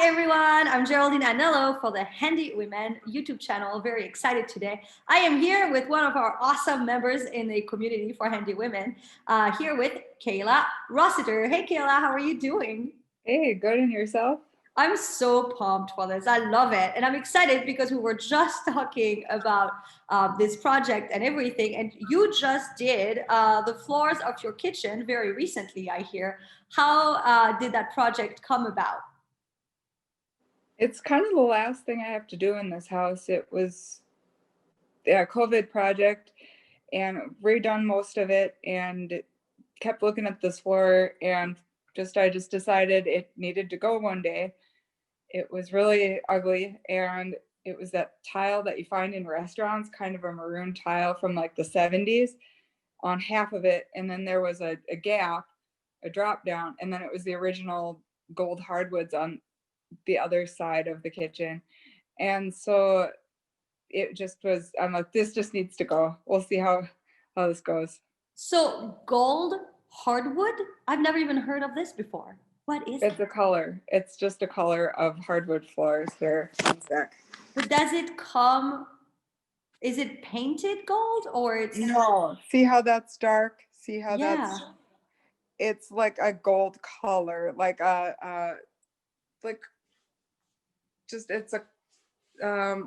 Hi everyone, I'm Geraldine Anello for the Handy Women YouTube channel. Very excited today. I am here with one of our awesome members in the community for Handy Women, here with Kayla Rossiter. Hey Kayla, how are you doing? Hey, good, and yourself? I'm so pumped for this. I love it. And I'm excited because we were just talking about this project and everything. And you just did the floors of your kitchen very recently, I hear. How did that project come about? It's kind of the last thing I have to do in this house. It was a COVID project and redone most of it and kept looking at this floor and I just decided it needed to go one day. It was really ugly and it was that tile that you find in restaurants, kind of a maroon tile from like the 70s on half of it. And then there was a gap, a drop down, and then it was the original gold hardwoods on the other side of the kitchen. And so it just was, I'm like, this just needs to go. We'll see how this goes. So gold hardwood? I've never even heard of this before. What is It's it? a color. It's just a color of hardwood floors here. One sec. But does it come, is it painted gold or it's, No, see how that's dark? See how yeah. it's like a gold color, like like just it's a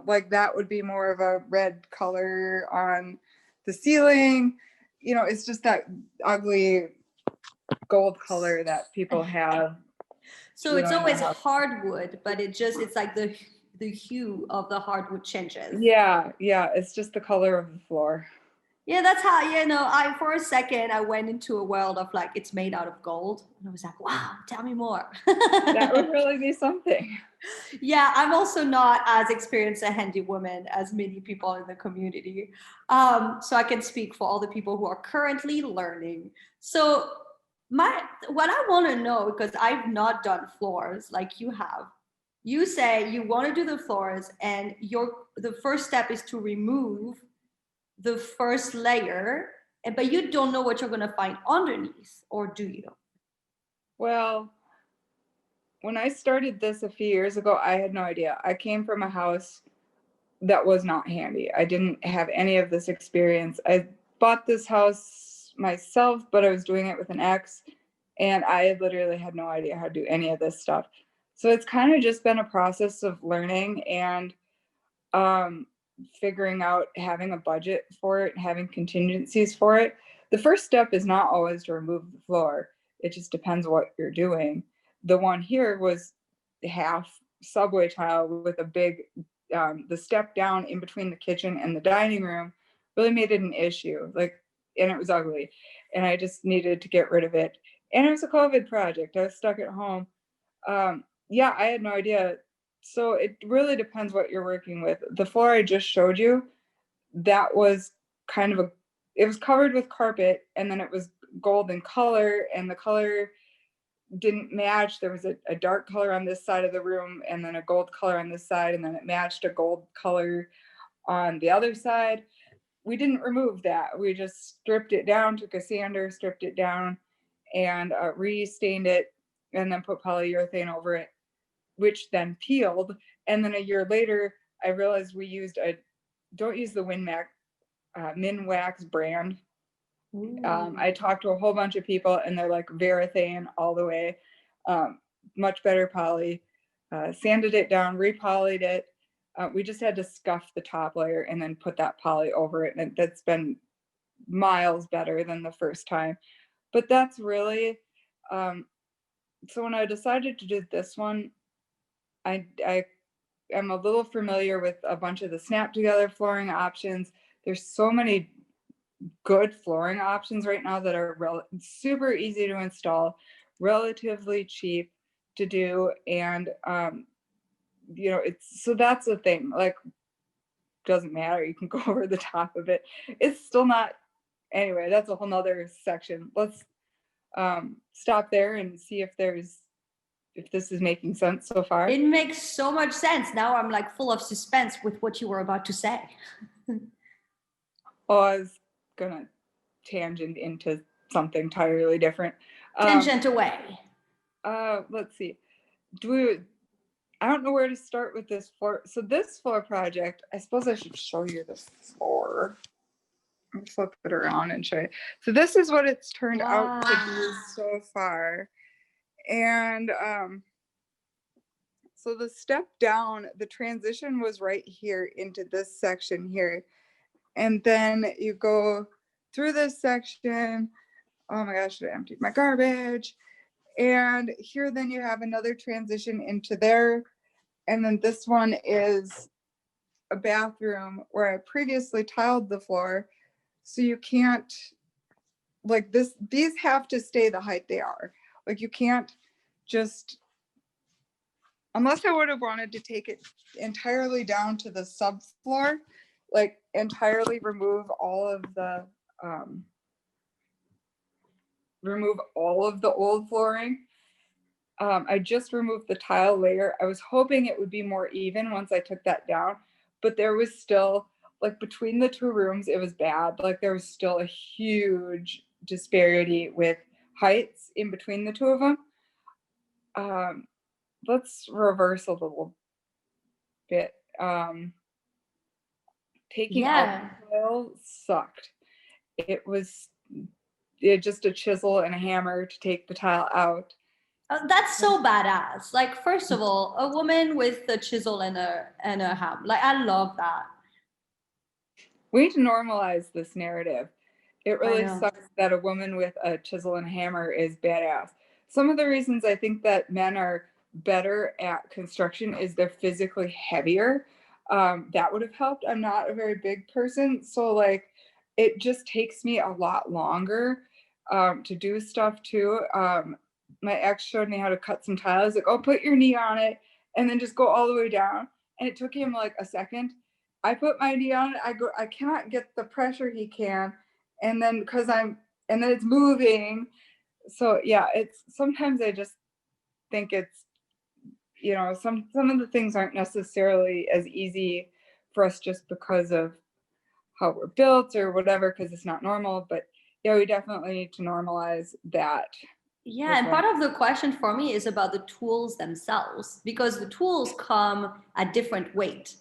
like that would be more of a red color on the ceiling. It's just that ugly gold color that people have, So it's in their always house. hardwood, but it's like the hue of the hardwood changes. Yeah, it's just the color of the floor. Yeah, that's how, I for a second I went into a world of like it's made out of gold. And I was like, wow, tell me more. That would really be something. Yeah, I'm also not as experienced a handy woman as many people in the community. So I can speak for all the people who are currently learning. So what I want to know, because I've not done floors like you have, you say you want to do the floors and the first step is to remove the first layer, but you don't know what you're going to find underneath, or do you? Well, when I started this a few years ago, I had no idea. I came from a house that was not handy. I didn't have any of this experience. I bought this house myself, but I was doing it with an ex, and I literally had no idea how to do any of this stuff. So it's kind of just been a process of learning and um, figuring out, having a budget for it, having contingencies for it. The first step is not always to remove the floor. It just depends what you're doing. The one here was half subway tile with a big, the step down in between the kitchen and the dining room really made it an issue. And it was ugly. And I just needed to get rid of it. And it was a COVID project. I was stuck at home. Yeah, I had no idea. So it really depends what you're working with. The floor I just showed you, that was kind of it was covered with carpet and then it was gold in color and the color didn't match. There was a dark color on this side of the room and then a gold color on this side and then it matched a gold color on the other side. We didn't remove that. We just stripped it down, took a sander, stripped it down, and re-stained it and then put polyurethane over it, which then peeled. And then a year later, I realized we used don't use the Minwax brand. I talked to a whole bunch of people and they're like Varathane all the way, much better poly. Sanded it down, repolyed it. We just had to scuff the top layer and then put that poly over it. And that's been miles better than the first time. But that's really, so when I decided to do this one, I am a little familiar with a bunch of the snap together flooring options. There's so many good flooring options right now that are super easy to install, relatively cheap to do, and it's so that's the thing. Like, doesn't matter. You can go over the top of it. It's still not. Anyway, that's a whole nother section. Let's stop there and see if this is making sense so far. It makes so much sense. Now I'm like full of suspense with what you were about to say. Oh, I was gonna tangent into something entirely different. Tangent away. Let's see. Do we? I don't know where to start with this floor. So this floor project, I suppose I should show you this floor. I'll flip it around and show you. So this is what it's turned out to be Wow. so far. And so the step down, the transition was right here into this section here. And then you go through this section. Oh my gosh, I emptied my garbage. And here then you have another transition into there. And then this one is a bathroom where I previously tiled the floor. So you can't, like this, these have to stay the height they are. Like you can't just, unless I would have wanted to take it entirely down to the subfloor, like entirely um, remove all of the old flooring. I just removed the tile layer. I was hoping it would be more even once I took that down, but there was still, like between the two rooms, it was bad. Like there was still a huge disparity with heights in between the two of them. Um, let's reverse a little bit. Taking out Yeah. the tile sucked. It was it just a chisel and a hammer to take the tile out. That's so badass. Like, first of all, a woman with a chisel and a hammer. Like, I love that. We need to normalize this narrative. It I really know. sucks that a woman with a chisel and hammer is badass. Some of the reasons I think that men are better at construction is they're physically heavier. That would have helped. I'm not a very big person, so like it just takes me a lot longer to do stuff too. My ex showed me how to cut some tiles. Like, oh, put your knee on it and then just go all the way down. And it took him like a second. I put my knee on it. I cannot get the pressure he can, and then and then it's moving. So yeah, it's sometimes I just think it's some of the things aren't necessarily as easy for us just because of how we're built or whatever, because it's not normal. But yeah, we definitely need to normalize that Yeah, with and part women. of the question for me is about the tools themselves because the tools come at different weight.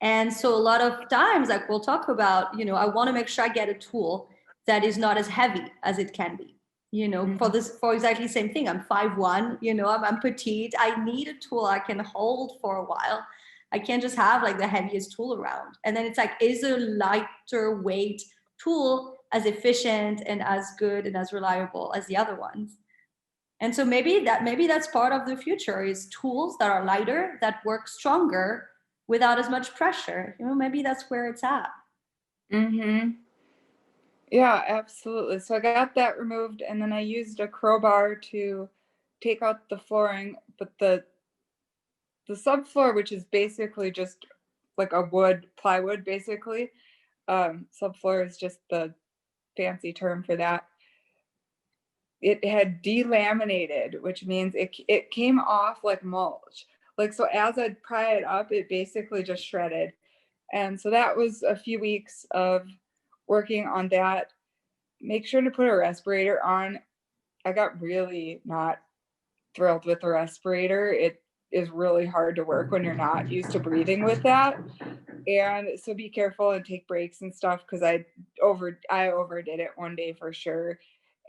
And so a lot of times, like we'll talk about, I want to make sure I get a tool that is not as heavy as it can be. For Mhm. this, for exactly the same thing. I'm 5'1", I'm petite. I need a tool I can hold for a while. I can't just have like the heaviest tool around. And then it's like, is a lighter weight tool as efficient and as good and as reliable as the other ones? And so maybe that's part of the future is tools that are lighter, that work stronger without as much pressure. Maybe that's where it's at. Mhm. Yeah, absolutely. So I got that removed and then I used a crowbar to take out the flooring, but the subfloor, which is basically just like a plywood basically. Subfloor is just the fancy term for that. It had delaminated, which means it came off like mulch. Like so as I'd pry it up, it basically just shredded. And so that was a few weeks of working on that. Make sure to put a respirator on. I got really not thrilled with the respirator. It is really hard to work when you're not used to breathing with that. And so be careful and take breaks and stuff because I overdid it one day for sure.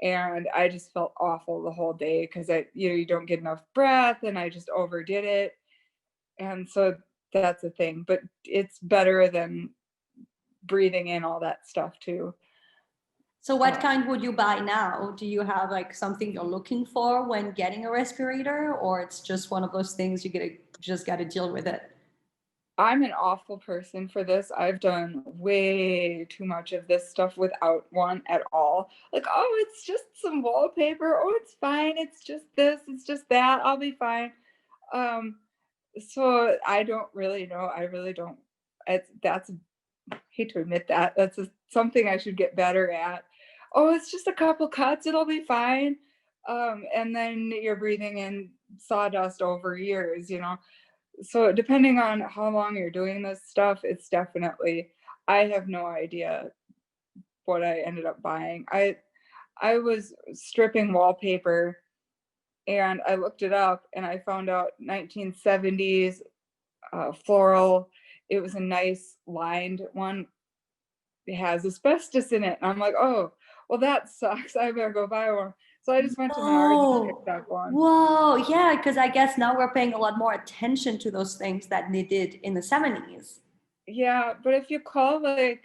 And I just felt awful the whole day because you don't get enough breath and I just overdid it. And so that's a thing, but it's better than breathing in all that stuff too. So what Uh, kind would you buy now? Do you have like something you're looking for when getting a respirator, or it's just one of those things just gotta deal with it? I'm an awful person for this. I've done way too much of this stuff without one at all. Like, oh, it's just some wallpaper. Oh, it's fine. It's just this. It's just that. I'll be fine. Um, so I don't really know. I really don't. That's I hate to admit that. Something I should get better at. Oh, it's just a couple cuts. It'll be fine. And then you're breathing in sawdust over years. So depending on how long you're doing this stuff, it's definitely, I have no idea what I ended up buying. I was stripping wallpaper And I looked it up and I found out 1970s floral. It was a nice lined one. It has asbestos in it. And I'm like, oh, well, that sucks. I better go buy one. So I just went to Menards and Oh, picked up one. whoa. Yeah, because I guess now we're paying a lot more attention to those things that they did in the 70s. Yeah, but if you call like,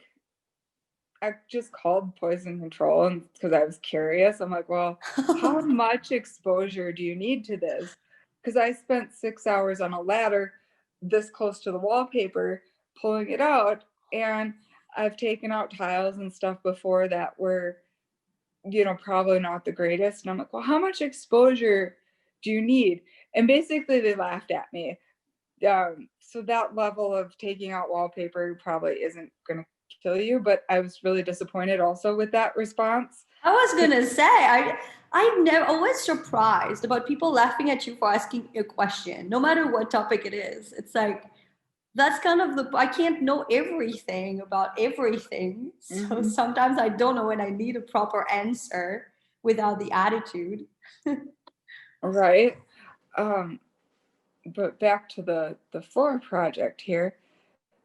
I just called poison control and because I was curious. I'm like, well, how much exposure do you need to this? Because I spent 6 hours on a ladder this close to the wallpaper pulling it out, and I've taken out tiles and stuff before that were, probably not the greatest. And I'm like, well, how much exposure do you need? And basically they laughed at me. So that level of taking out wallpaper probably isn't going to kill you, but I was really disappointed also with that response. I was gonna say, I'm never always surprised about people laughing at you for asking a question, no matter what topic it is. It's like that's kind of I can't know everything about everything. So Mhm. sometimes I don't know when I need a proper answer without the attitude. Right. Um, but back to the floor project here.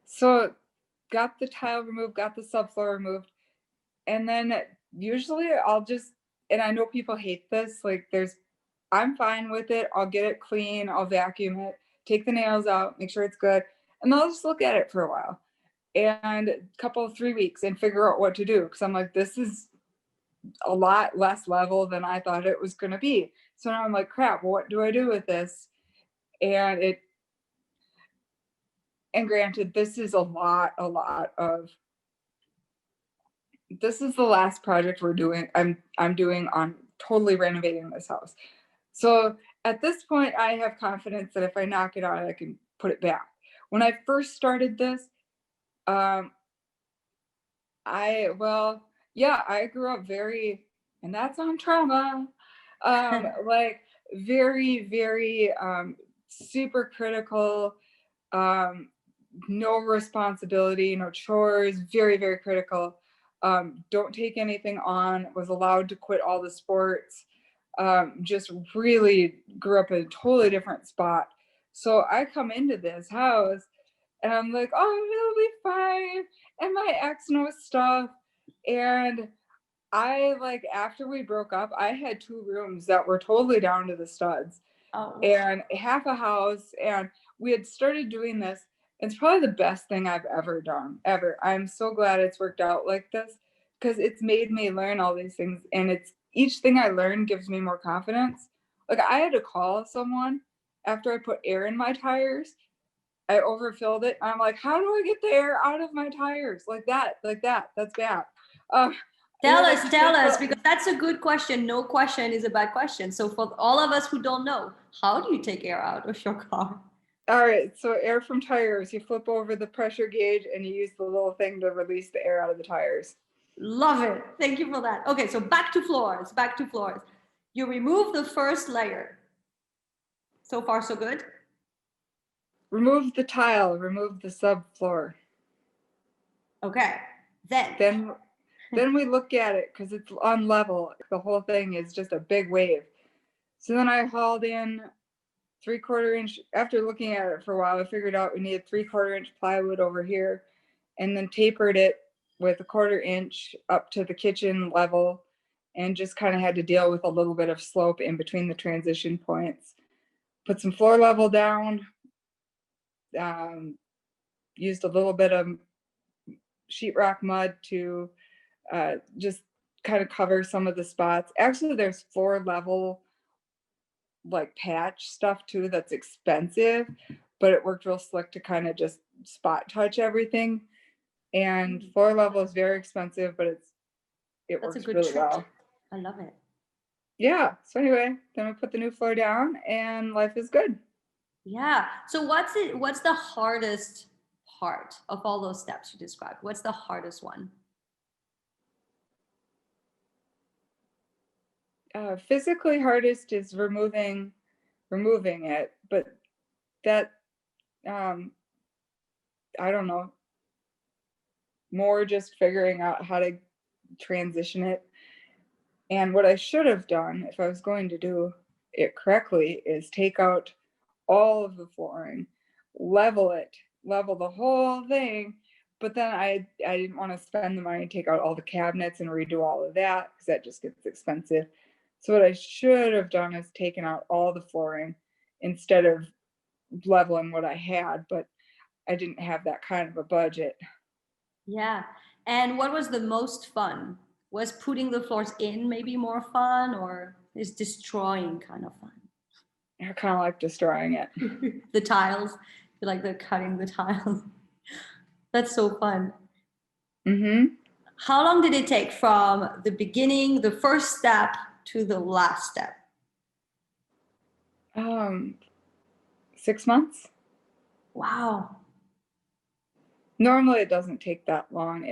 So got the tile removed, got the subfloor removed, and then usually I'll just, and I know people hate this, like I'm fine with it. I'll get it clean, I'll vacuum it, take the nails out, make sure it's good, and I'll just look at it for a while and a couple 3 weeks and figure out what to do. Cause I'm like, this is a lot less level than I thought it was gonna be. So now I'm like, crap, what do I do with this? And granted, this is a lot of, this is the last project I'm doing on totally renovating this house. So at this point, I have confidence that if I knock it out, I can put it back. When I first started this, um, I grew up very, and that's on trauma, like very, very super critical, um, no responsibility, no chores, very, very critical. Don't take anything on, was allowed to quit all the sports, just really grew up in a totally different spot. So I come into this house and I'm like, oh, it'll be fine. And my ex knows stuff. And I like, after we broke up, I had 2 rooms that were totally down to the studs Oh, and half a house. And we had started doing this. It's probably the best thing I've ever done, ever. I'm so glad it's worked out like this because it's made me learn all these things. And it's each thing I learn gives me more confidence. Like I had to call someone after I put air in my tires. I overfilled it. I'm like, how do I get the air out of my tires? Like that, like that. That's bad. Uh, tell us, because that's a good question. No question is a bad question. So for all of us who don't know, how do you take air out of your car? All right, so air from tires, you flip over the pressure gauge and you use the little thing to release the air out of the tires. Love it. Thank you for that. Okay, so back to floors. Back to floors. You remove the first layer. So far, so good. Remove the tile, remove the subfloor. Okay. Then, Then we look at it because it's on level. The whole thing is just a big wave. So then I hauled in 3/4 inch. After looking at it for a while, I figured out we needed 3/4 inch plywood over here, and then tapered it with 1/4 inch up to the kitchen level, and just kind of had to deal with a little bit of slope in between the transition points. Put some floor level down. Um, Used a little bit of sheetrock mud to just kind of cover some of the spots. Actually, there's floor level like patch stuff too that's expensive, but it worked real slick to kind of just spot touch everything. And floor level is very expensive, but it that's a works good really trick. well. I love it. Yeah. So anyway, then we put the new floor down and life is good. Yeah. So what's the hardest part of all those steps you described? What's the hardest one? Physically hardest is removing it, but that um I don't know, more just figuring out how to transition it. And what I should have done if I was going to do it correctly is take out all of the flooring, level the whole thing. But then I didn't want to spend the money to take out all the cabinets and redo all of that because that just gets expensive. So what I should have done is taken out all the flooring instead of leveling what I had, but I didn't have that kind of a budget. Yeah. And what was the most fun? Was putting the floors in maybe more fun, or is destroying kind of fun? I kind of like destroying it. The tiles, you like the cutting the tiles. That's so fun. Mm-hmm. How long did it take from the beginning, the first step, to the last step? 6 months. Wow. Normally it doesn't take that long.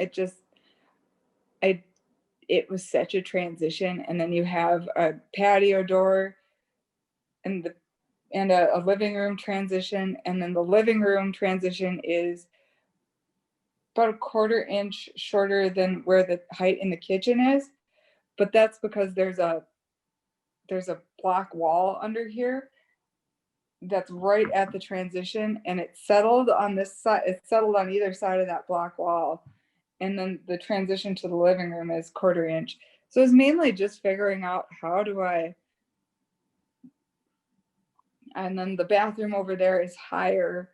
It was such a transition. And then you have a patio door and a living room transition. And then the living room transition is about a 1/4 inch shorter than where the height in the kitchen is. But that's because there's a block wall under here that's right at the transition, and it's settled on this side. It's settled on either side of that block wall. And then the transition to the living room is 1/4 inch. So it's mainly just figuring out and then the bathroom over there is higher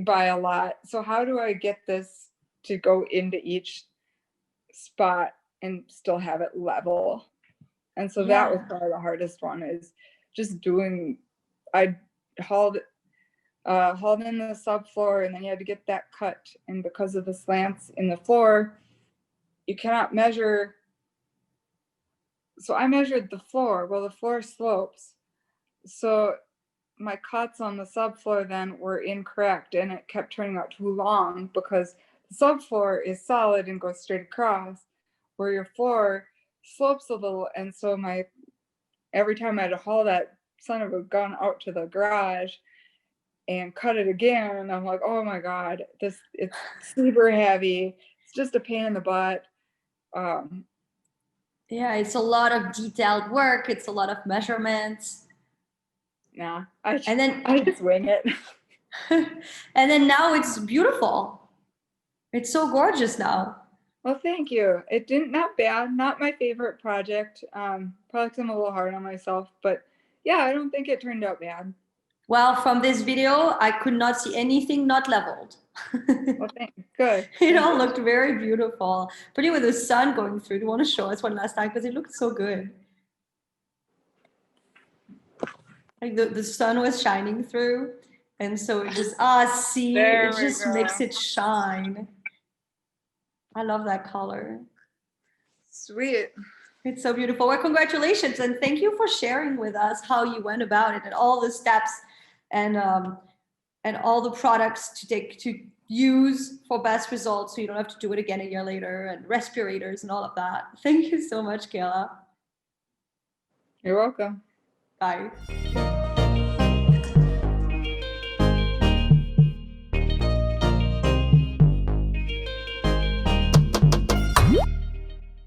by a lot. So how do I get this to go into each spot and still have it level? And so that was probably the hardest one, is just I hauled in the subfloor, and then you had to get that cut. And because of the slants in the floor, you cannot measure. So I measured the floor. Well, the floor slopes. So my cuts on the subfloor then were incorrect, and it kept turning out too long because the subfloor is solid and goes straight across, where your floor slopes a little. And so every time I had to haul that son of a gun out to the garage and cut it again, and I'm like, oh my God, it's super heavy. It's just a pain in the butt. Yeah, it's a lot of detailed work. It's a lot of measurements. Nah, And then I just wing it. and then now it's beautiful. It's so gorgeous now. Well, thank you. It not bad. Not my favorite project. Probably because I'm a little hard on myself, but yeah, I don't think it turned out bad. Well, from this video, I could not see anything not leveled. Well, good. It all looked very beautiful, particularly with the sun going through. Do you want to show us one last time? Because it looked so good. Like the sun was shining through. And so it just, see, it just makes it shine. I love that color. Sweet. It's so beautiful. Well, congratulations. And thank you for sharing with us how you went about it and all the steps and all the products to use for best results, so you don't have to do it again a year later, and respirators and all of that. Thank you so much, Kayla. You're welcome. Bye.